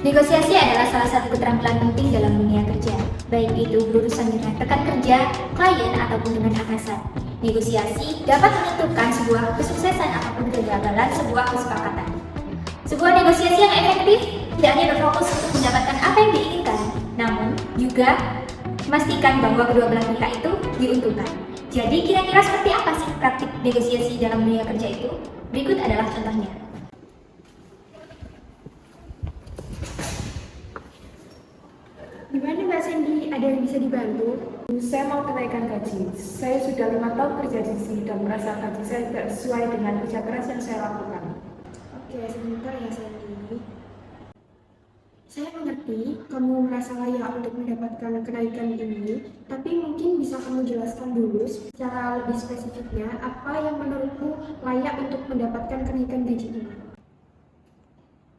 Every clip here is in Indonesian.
Negosiasi adalah salah satu keterampilan penting dalam dunia kerja, baik itu berurusan dengan rekan kerja, klien, ataupun dengan atasan. Negosiasi dapat menentukan sebuah kesuksesan ataupun kegagalan sebuah kesepakatan. Sebuah negosiasi yang efektif tidak hanya berfokus untuk mendapatkan apa yang diinginkan, namun juga memastikan bahwa kedua belah pihak itu diuntungkan. Jadi kira-kira seperti apa sih praktik negosiasi dalam dunia kerja itu? Berikut adalah contohnya. Gimana Mbak Sandy, ada yang bisa dibantu? Saya mau kenaikan gaji. Saya sudah 5 tahun kerja di sini dan merasa gaji saya tidak sesuai dengan kerja keras yang saya lakukan. Oke, sebentar ya Sandy. Saya mengerti kamu merasa layak untuk mendapatkan kenaikan ini, tapi mungkin bisa kamu jelaskan dulu secara lebih spesifiknya apa yang menurutmu layak untuk mendapatkan kenaikan gaji ini.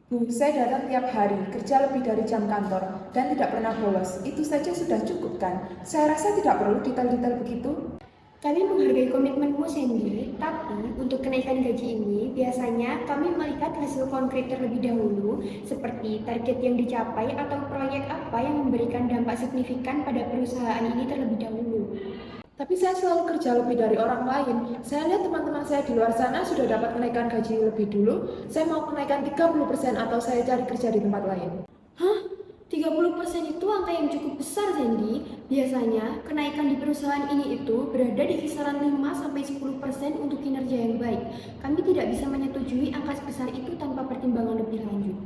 Bu, saya datang tiap hari, kerja lebih dari jam kantor, dan tidak pernah bolos. Itu saja sudah cukup kan? Saya rasa tidak perlu detail-detail begitu. Kami menghargai komitmenmu Sandy, tapi untuk kenaikan gaji ini biasanya kami melihat hasil konkret terlebih dahulu, seperti target yang dicapai atau proyek apa yang memberikan dampak signifikan pada perusahaan ini terlebih dahulu. Tapi saya selalu kerja lebih dari orang lain. Saya lihat teman-teman saya di luar sana sudah dapat kenaikan gaji lebih dulu. Saya mau kenaikan 30% atau saya cari kerja di tempat lain. Hah? 30% itu angka yang cukup besar, Sandy. Biasanya, kenaikan di perusahaan ini itu berada di kisaran 5-10% untuk kinerja yang baik. Kami tidak bisa menyetujui angka sebesar itu tanpa pertimbangan lebih lanjut.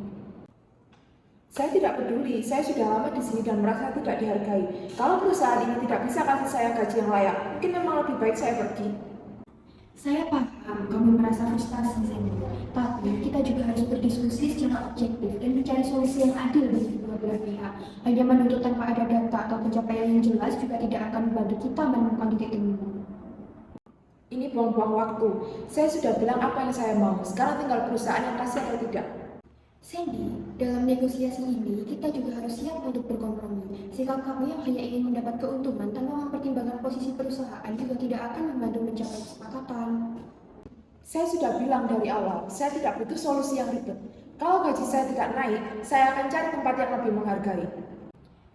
Saya tidak peduli, saya sudah lama di sini dan merasa tidak dihargai. Kalau perusahaan ini tidak bisa kasih saya gaji yang layak, mungkin memang lebih baik saya pergi. Saya paham kamu merasa frustasi, Sandy. Tapi kita juga harus berdiskusi secara objektif dan mencari solusi yang adil bagi kedua belah pihak. Hanya menuntut tanpa ada data atau pencapaian yang jelas juga tidak akan membantu kita menemukan titik temu. Ini buang-buang waktu. Saya sudah bilang apa yang saya mau. Sekarang tinggal perusahaan yang kasih atau tidak. Sandy, dalam negosiasi ini kita juga harus siap untuk berkompromi. Sikap kamu yang hanya ingin mendapat keuntungan tanpa mempertimbangkan posisi perusahaan juga tidak akan membantu mencapai kesepakatan. Saya sudah bilang dari awal, saya tidak butuh solusi yang ribet. Kalau gaji saya tidak naik, saya akan cari tempat yang lebih menghargai.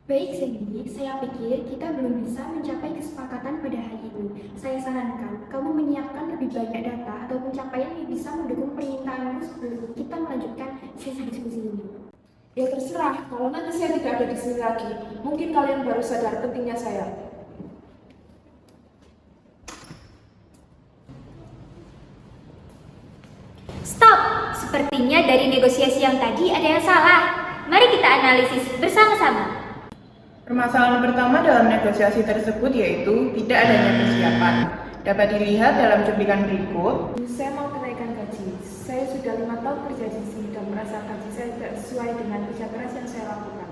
Baik Sandy, saya pikir kita belum bisa mencapai kesepakatan pada hari ini. Saya sarankan kamu menyiapkan lebih banyak data atau pencapaian yang bisa mendukung permintaanmu sebelum kita melanjutkan sesi diskusi ini. Ya terserah, kalau nanti saya tidak ada di sini lagi, mungkin kalian baru sadar pentingnya saya. Stop! Sepertinya dari negosiasi yang tadi ada yang salah. Mari kita analisis bersama-sama. Permasalahan pertama dalam negosiasi tersebut yaitu tidak adanya persiapan. Dapat dilihat dalam cuplikan berikut. Saya mau kenaikan gaji. Saya sudah 5 tahun kerja di sini dan merasa gaji saya tidak sesuai dengan kerja keras yang saya lakukan.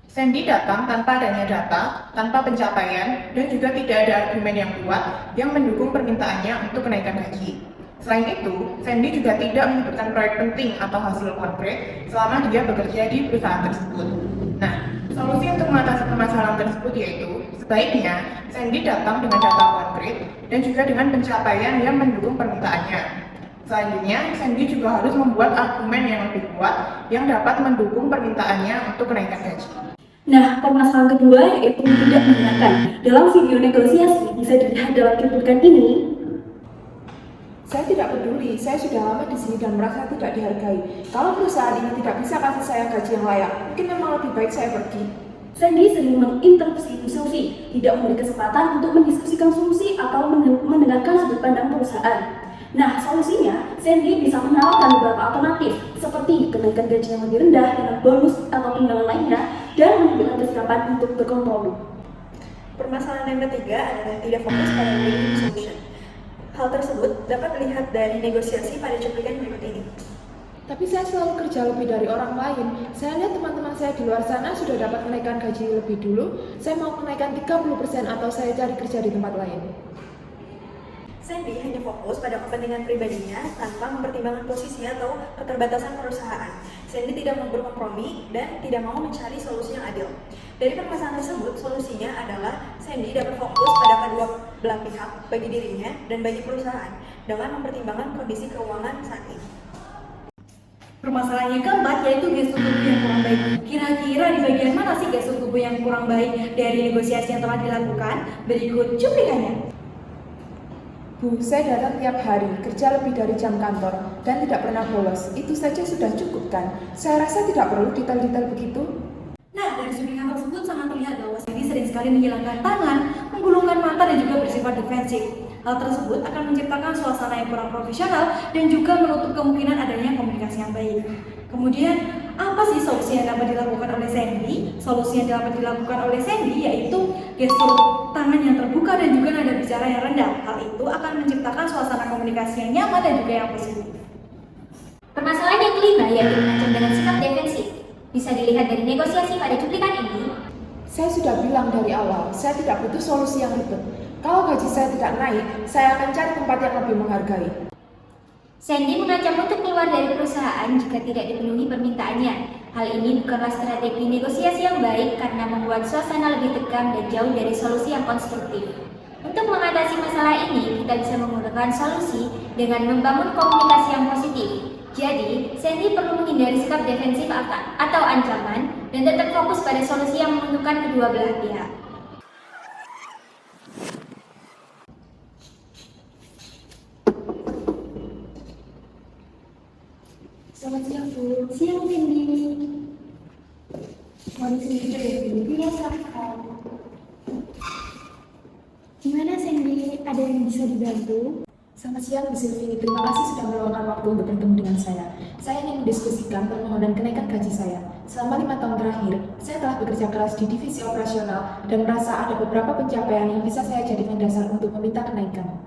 Sandy datang tanpa adanya data, tanpa pencapaian, dan juga tidak ada argumen yang kuat yang mendukung permintaannya untuk kenaikan gaji. Selain itu, Sandy juga tidak menyebutkan proyek penting atau hasil konkret selama dia bekerja di perusahaan tersebut. Nah, solusi untuk mengatasi permasalahan tersebut yaitu sebaiknya Sandy datang dengan data konkret dan juga dengan pencapaian yang mendukung permintaannya. Selanjutnya, Sandy juga harus membuat argumen yang lebih kuat yang dapat mendukung permintaannya untuk kenaikan gaji. Nah, permasalahan kedua yaitu tidak mendengarkan. Dalam video negosiasi bisa dilihat dalam cuplikan ini. Saya tidak peduli, saya sudah lama di sini dan merasa tidak dihargai. Kalau perusahaan ini tidak bisa kasih saya gaji yang layak, mungkin memang lebih baik saya pergi. Sandy sering menginterupsi diskusi, tidak memberi kesempatan untuk mendiskusikan solusi atau mendengarkan sudut pandang perusahaan. Nah, solusinya, Sandy bisa menawarkan beberapa alternatif, seperti kenaikan gaji yang lebih rendah dengan bonus atau tunjangan lainnya, dan menunjukkan kesiapan untuk berkompromi. Permasalahan yang ketiga adalah tidak fokus pada win-win solution. Hal tersebut dapat dilihat dari negosiasi pada cuplikan berikut ini. Tapi saya selalu kerja lebih dari orang lain. Saya lihat teman-teman saya di luar sana sudah dapat kenaikan gaji lebih dulu. Saya mau kenaikan 30% atau saya cari kerja di tempat lain. Sandy hanya fokus pada kepentingan pribadinya tanpa mempertimbangkan posisi atau keterbatasan perusahaan. Sandy tidak mau berkompromi dan tidak mau mencari solusi yang adil. Dari permasalahan tersebut, solusinya adalah Sandy dapat fokus pada kedua belah pihak bagi dirinya dan bagi perusahaan dengan mempertimbangkan kondisi keuangan saat ini. Permasalahan yang keempat yaitu gestur tubuh yang kurang baik. Kira-kira di bagian mana sih gestur tubuh yang kurang baik dari negosiasi yang telah dilakukan? Berikut cuplikannya. Bu, saya datang tiap hari, kerja lebih dari jam kantor, dan tidak pernah bolos. Itu saja sudah cukup kan? Saya rasa tidak perlu detail-detail begitu. Nah, dari cuplikan tersebut sangat terlihat bahwa Sandy sering sekali menghilangkan tangan, menggulungkan mata, dan juga bersifat defensif. Hal tersebut akan menciptakan suasana yang kurang profesional dan juga menutup kemungkinan adanya komunikasi yang baik. Kemudian, apa sih solusi yang dapat dilakukan oleh Sandy? Solusi yang dapat dilakukan oleh Sandy yaitu gestur tangan yang terbuka dan juga nada bicara yang rendah. Hal itu akan menciptakan suasana komunikasi yang nyaman dan juga yang positif. Permasalahan yang kelima yaitu mengancam dengan sikap defensif. Bisa dilihat dari negosiasi pada cuplikan ini. Saya sudah bilang dari awal, saya tidak butuh solusi yang ribet. Kalau gaji saya tidak naik, saya akan cari tempat yang lebih menghargai. Sandy mengancam untuk keluar dari perusahaan jika tidak dipenuhi permintaannya. Hal ini bukanlah strategi negosiasi yang baik karena membuat suasana lebih tegang dan jauh dari solusi yang konstruktif. Untuk mengatasi masalah ini, kita bisa menggunakan solusi dengan membangun komunikasi yang positif. Jadi, Sandy perlu menghindari sikap defensif atau ancaman dan tetap fokus pada solusi yang menguntungkan kedua belah pihak. Selamat siang, Bu. Siang, Sandy. Mau disini juga ya, Bu? Iya, silahkan. Gimana, Sandy? Ada yang bisa dibantu? Selamat siang, Bu Sylvie. Terima kasih sudah meluangkan waktu untuk bertemu dengan saya. Saya ingin mendiskusikan permohonan kenaikan gaji saya. Selama 5 tahun terakhir, saya telah bekerja keras di divisi operasional dan merasa ada beberapa pencapaian yang bisa saya jadikan dasar untuk meminta kenaikan.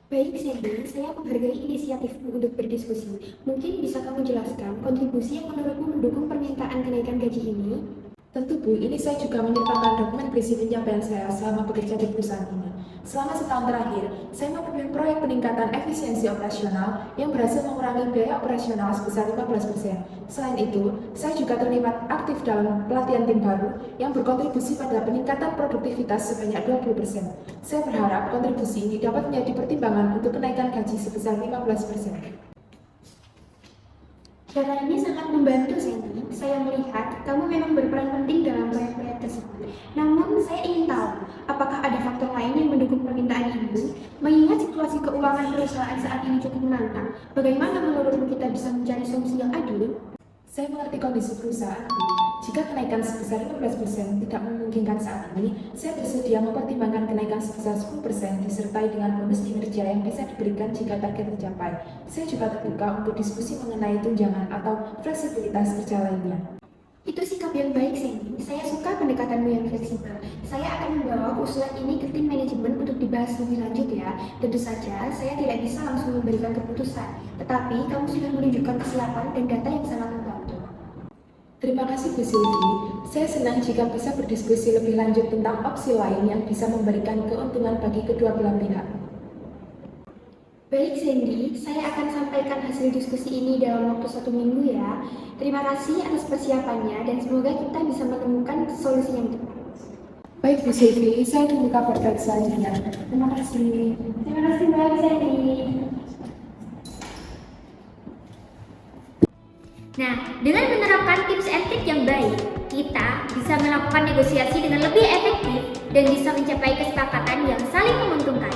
Baik, Sandy. Saya menghargai inisiatifmu untuk berdiskusi. Mungkin bisa kamu jelaskan kontribusi yang menurutmu mendukung permintaan kenaikan gaji ini? Tentu Bu, ini saya juga menyertakan dokumen berisi pencapaian saya selama bekerja di perusahaan ini. Selama setahun terakhir, saya memimpin proyek peningkatan efisiensi operasional yang berhasil mengurangi biaya operasional sebesar 15%. Selain itu, saya juga terlibat aktif dalam pelatihan tim baru yang berkontribusi pada peningkatan produktivitas sebanyak 20%. Saya berharap kontribusi ini dapat menjadi pertimbangan untuk kenaikan gaji sebesar 15%. Cara ini sangat membantu, Sandy. Saya melihat kamu memang berperan penting dalam proyek-proyek tersebut. Namun, saya ingin tahu, apakah ada faktor lain yang mendukung permintaan ini? Mengingat situasi keuangan perusahaan saat ini cukup menantang, bagaimana menurutmu kita bisa mencari solusi yang adil? Saya mengerti kondisi perusahaan. Jika kenaikan sebesar 15% tidak memungkinkan saat ini, saya bersedia mempertimbangkan kenaikan sebesar 10% disertai dengan bonus kinerja yang bisa diberikan jika target tercapai. Saya juga terbuka untuk diskusi mengenai tunjangan atau fleksibilitas kerja lainnya. Itu sikap yang baik, Sandy. Saya suka pendekatanmu yang fleksibel. Saya akan membawa usulan ini ke tim manajemen untuk dibahas lebih lanjut ya. Tentu saja, saya tidak bisa langsung memberikan keputusan. Tetapi, kamu sudah menunjukkan kesiapan dan data yang sangat membantu. Terima kasih Bu Sylvie. Saya senang jika bisa berdiskusi lebih lanjut tentang opsi lain yang bisa memberikan keuntungan bagi kedua belah pihak. Baik, Sandy. Saya akan sampaikan hasil diskusi ini dalam waktu 1 minggu ya. Terima kasih atas persiapannya dan semoga kita bisa menemukan solusi yang tepat. Baik Bu Sylvie, saya tunggu kabar baik selanjutnya. Terima kasih. Terima kasih banyak, Sandy. Nah, dengan menerapkan tips and trik yang baik, kita bisa melakukan negosiasi dengan lebih efektif dan bisa mencapai kesepakatan yang saling menguntungkan.